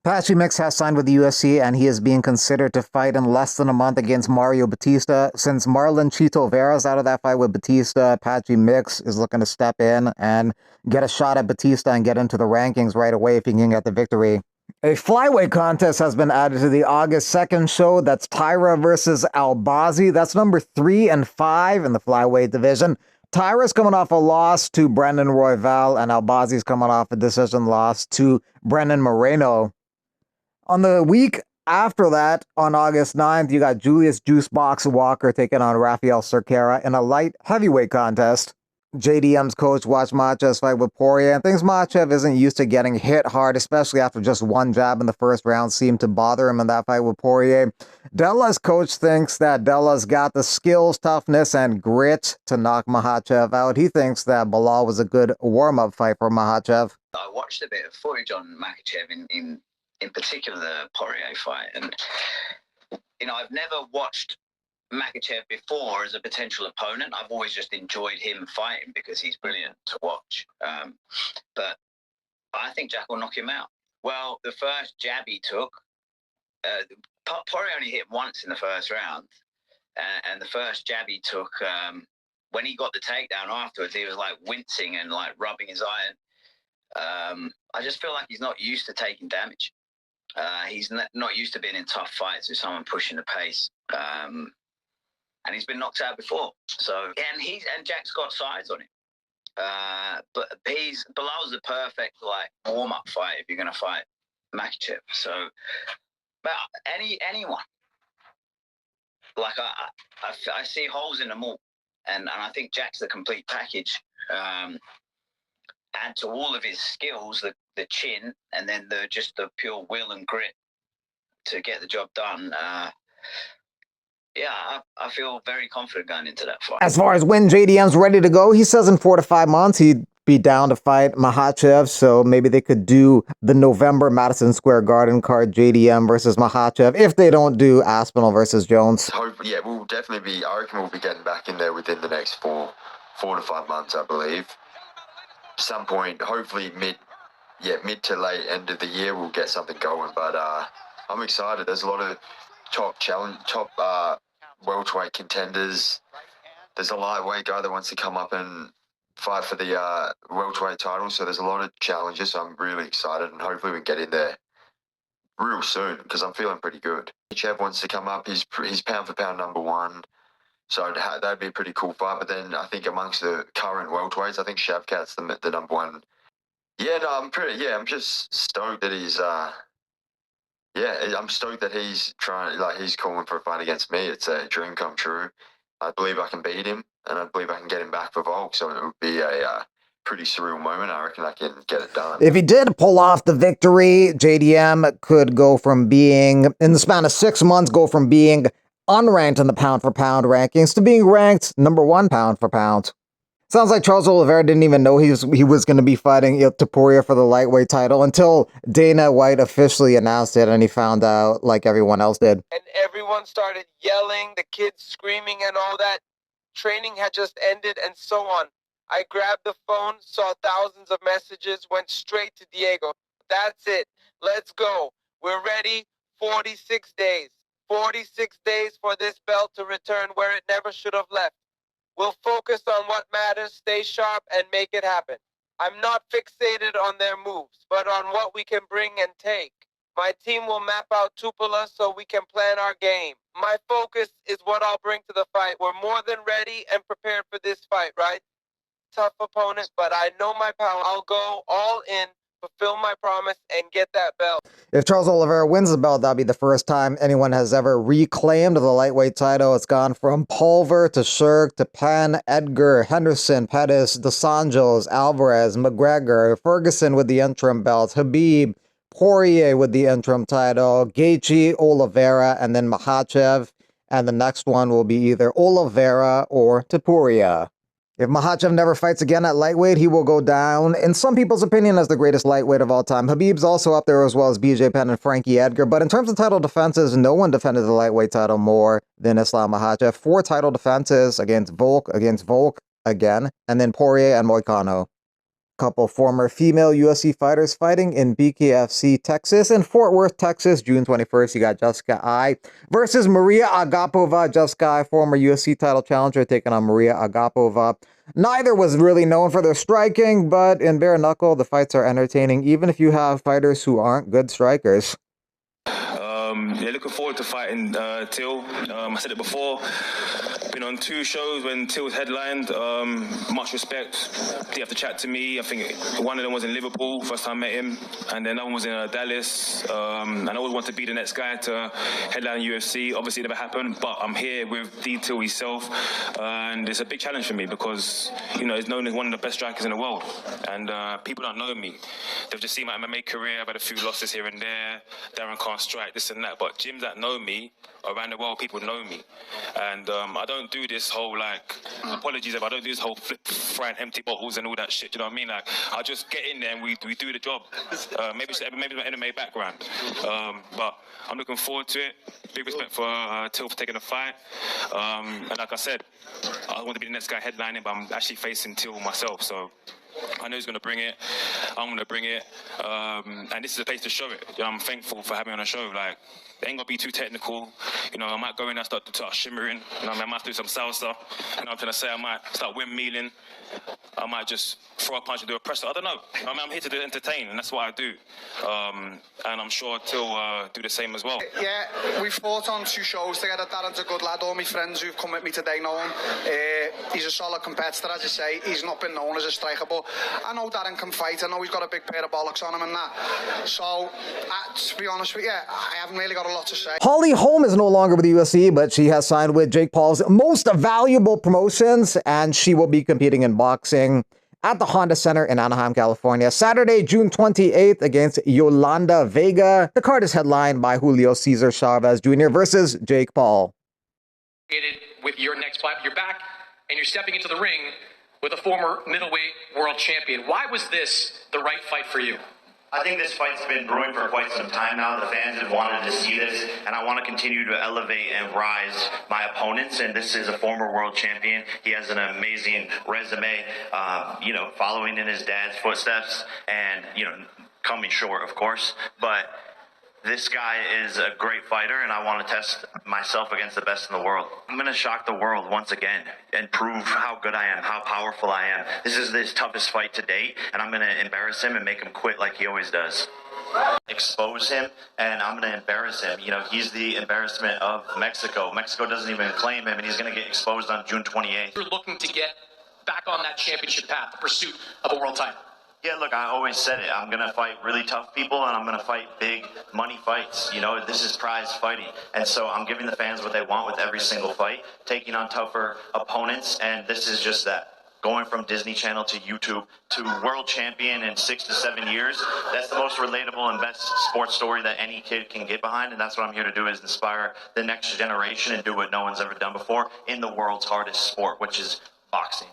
Patchy Mix has signed with the UFC, and he is being considered to fight in less than a month against Mario Batista. Since Marlon Chito Vera's out of that fight with Batista, Patchy Mix is looking to step in and get a shot at Batista and get into the rankings right away if he can get the victory. A flyweight contest has been added to the August 2nd show. That's Tyra versus Albazi. That's number 3 and 5 in the flyweight division. Tyra's coming off a loss to Brendan Royval, and Albazi's coming off a decision loss to Brendan Moreno. On the week after that, on August 9th, you got Julius Juicebox Walker taking on Rafael Cerquera in a light heavyweight contest. JDM's coach watched Makhachev's fight with Poirier and thinks Makhachev isn't used to getting hit hard, especially after just one jab in the first round seemed to bother him in that fight with Poirier. Della's coach thinks that Della's got the skills, toughness, and grit to knock Makhachev out. He thinks that Bilal was a good warm-up fight for Makhachev. I watched a bit of footage on Makhachev in particular the Poirier fight, and I've never watched Makhachev before as a potential opponent. I've always just enjoyed him fighting because he's brilliant to watch. But I think Jack will knock him out. Well, the first jab he took, Poirier only hit once in the first round, and the first jab he took, when he got the takedown afterwards, he was like wincing and like rubbing his iron. I just feel like he's not used to taking damage. He's not used to being in tough fights with someone pushing the pace. And he's been knocked out before. So, and Jack's got sides on him. But Bilal's the perfect like warm-up fight if you're going to fight Makhachev. So, but anyone, like I see holes in them all, and I think Jack's the complete package. Add to all of his skills, the chin, and then just the pure will and grit to get the job done. Yeah, I feel very confident going into that fight. As far as when JDM's ready to go, he says in 4 to 5 months he'd be down to fight Makhachev, so maybe they could do the November Madison Square Garden card, JDM versus Makhachev, if they don't do Aspinall versus Jones. Hopefully, yeah, we'll definitely be, I reckon we'll be getting back in there within the next four to 5 months, I believe. Some point, hopefully mid to late end of the year, we'll get something going. But I'm excited. There's a lot of top welterweight contenders. There's a lightweight guy that wants to come up and fight for the welterweight title. So there's a lot of challenges. So I'm really excited, and hopefully we can get in there real soon because I'm feeling pretty good. Chev wants to come up. He's pound for pound #1. So that'd be a pretty cool fight. But then I think amongst the current welterweights, I think Shavkat's the #1. Yeah, no, I'm just stoked that he's I'm stoked that he's he's calling for a fight against me. It's a dream come true. I believe I can beat him, and I believe I can get him back for Volk. So it would be a pretty surreal moment. I reckon I can get it done. If he did pull off the victory, JDM could go from being, in the span of 6 months, go from being unranked in the pound-for-pound rankings to being ranked #1 pound-for-pound. Sounds like Charles Oliveira didn't even know he was going to be fighting Poirier for the lightweight title until Dana White officially announced it, and he found out like everyone else did. And everyone started yelling, the kids screaming and all that. Training had just ended and so on. I grabbed the phone, saw thousands of messages, went straight to Diego. That's it. Let's go. We're ready. 46 days. 46 days for this belt to return where it never should have left. We'll focus on what matters, stay sharp, and make it happen. I'm not fixated on their moves, but on what we can bring and take. My team will map out Tupela so we can plan our game. My focus is what I'll bring to the fight. We're more than ready and prepared for this fight, right? Tough opponent, but I know my power. I'll go all in, fulfill my promise, and get that belt. If Charles Oliveira wins the belt, that'll be the first time anyone has ever reclaimed the lightweight title. It's gone from Pulver to Shirk to Penn, Edgar, Henderson, Pettis, Dos Anjos, Alvarez, McGregor, Ferguson with the interim belt, Habib, Poirier with the interim title, Gaethje, Oliveira, and then Makhachev. And the next one will be either Oliveira or Topuria. If Makhachev never fights again at lightweight, he will go down, in some people's opinion, as the greatest lightweight of all time. Habib's also up there as well as BJ Penn and Frankie Edgar. But in terms of title defenses, no one defended the lightweight title more than Islam Makhachev. 4 title defenses against Volk again, and then Poirier and Moicano. Couple former female UFC fighters fighting in BKFC, Texas. In Fort Worth, Texas, June 21st, you got Jessica Ai versus Maria Agapova. Jessica Ai, former UFC title challenger, taking on Maria Agapova. Neither was really known for their striking, but in bare knuckle, the fights are entertaining, even if you have fighters who aren't good strikers. Yeah, looking forward to fighting Till. I said it before. Been on 2 shows when Till's headlined. Much respect. He have to chat to me. I think one of them was in Liverpool, first time I met him, and then that one was in Dallas. And I always want to be the next guy to headline UFC. Obviously, it never happened, but I'm here with D Till himself, and it's a big challenge for me because he's known as one of the best strikers in the world, and people don't know me. They've just seen my MMA career. I've had a few losses here and there. Darren can't strike, this and that. But gyms that know me around the world, people know me, and I don't do this whole apologies if I don't do this whole frying empty bottles and all that shit. You know what I mean? I just get in there and we do the job. Maybe my MMA background, but I'm looking forward to it. Big respect for Till for taking the fight, and like I said, I want to be the next guy headlining, but I'm actually facing Till myself, so I know he's going to bring it. I'm going to bring it. And this is a place to show it. I'm thankful for having me on the show. It ain't going to be too technical. I might go in and start shimmering. I might do some salsa. I'm trying to say I might start windmilling. I might just throw a punch and do a presser. I don't know. I'm here to entertain, and that's what I do. And I'm sure Till do the same as well. Yeah, we've fought on 2 shows together. Darren's a good lad. All my friends who've come with me today know him. He's a solid competitor, as you say. He's not been known as a striker, but I know Darren can fight. I know he's got a big pair of bollocks on him and that. So, to be honest with you, I haven't really got a lot to say. Holly Holm is no longer with the UFC, but she has signed with Jake Paul's most valuable promotions, and she will be competing in boxing at the Honda Center in Anaheim, California, Saturday, June 28th against Yolanda Vega. The card is headlined by Julio Cesar Chavez Jr. versus Jake Paul. With your next fight, you're back and you're stepping into the ring with a former middleweight world champion. Why was this the right fight for you? I think this fight's been brewing for quite some time now. The fans have wanted to see this, and I want to continue to elevate and rise my opponents. And this is a former world champion. He has an amazing resume, following in his dad's footsteps, and coming short, of course. But this guy is a great fighter, and I want to test myself against the best in the world. I'm going to shock the world once again and prove how good I am, how powerful I am. This is his toughest fight to date, and I'm going to embarrass him and make him quit like he always does. Expose him, and I'm going to embarrass him. He's the embarrassment of Mexico. Mexico doesn't even claim him, and he's going to get exposed on June 28th. You're looking to get back on that championship path, the pursuit of a world title. Yeah, look, I always said it. I'm going to fight really tough people, and I'm going to fight big money fights. This is prize fighting. And so I'm giving the fans what they want with every single fight, taking on tougher opponents, and this is just that. Going from Disney Channel to YouTube to world champion in 6 to 7 years, that's the most relatable and best sports story that any kid can get behind, and that's what I'm here to do, is inspire the next generation and do what no one's ever done before in the world's hardest sport, which is boxing.